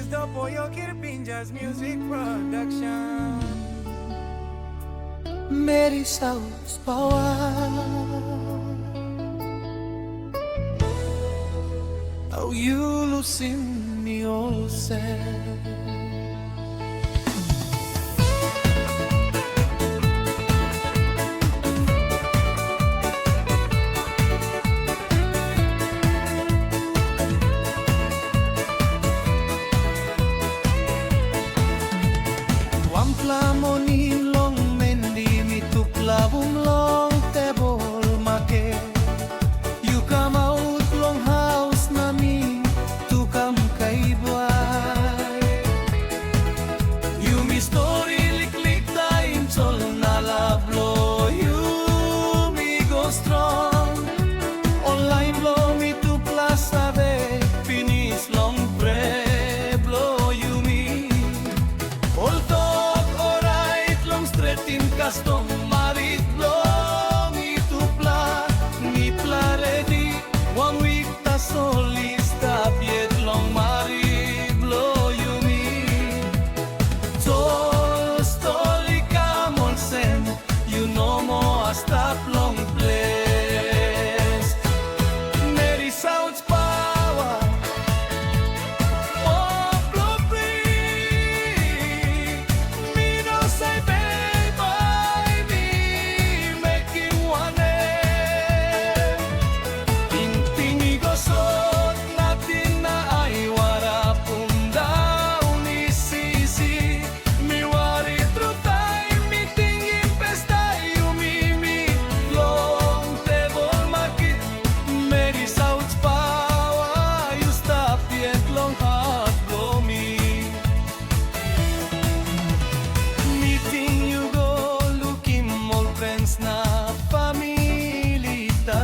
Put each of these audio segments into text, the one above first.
is the Pollo Kirpinja's music production. Meri South Power. Oh, you losing me all sad. Wamplamon long mendi mi tuplabum long tebol make. You come out long house na mi tu kam kay buhay. You mi story lik time sol na lablo. You mi go strong. Online blow mi tu plaza de finish long pre blow you mi. Stretin custom marit long itu pla ni plaredi 1 week ta solista piet long marit blow you me so stolika monsen you know mo a stop long place Meri South Power.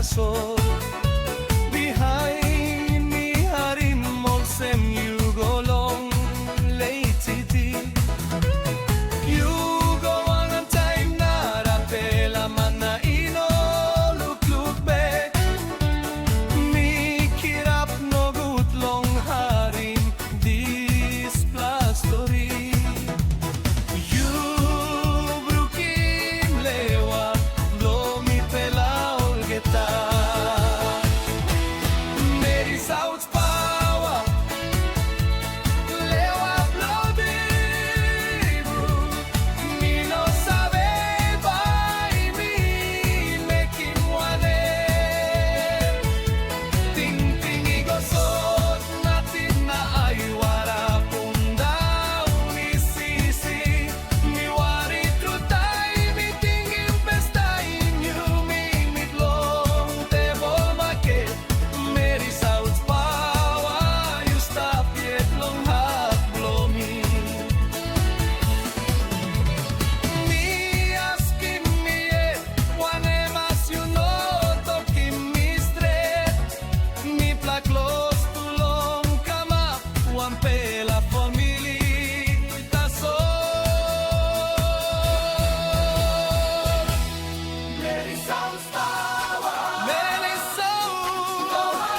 So behind me harim molsem you go long late city you go on time na rapela mana ino look back me kirap no good long harim this plus story you brukim lewa lo mi pela olgeta. South Power, lewa bloody bro. Me no sabe by me making one. Ting igo so natin na ay wara punda uni sisi. Mi wari trutay mi tingin pestay you me mitlong tebol market. Meri South Power, you stop yet long heart blow me. Me asking me yet, one emas you know talking me straight. Me pla close to long come up, one pela family taso. Meri South Power, Meri South Power.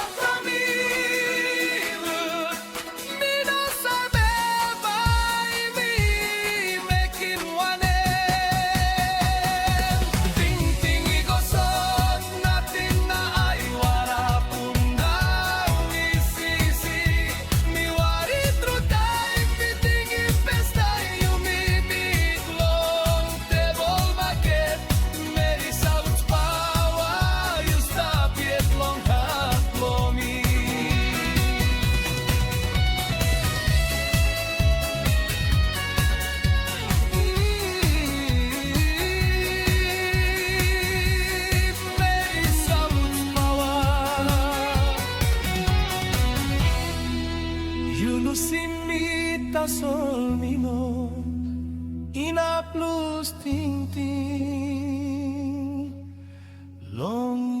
Simita sol mino ina plus ting ting long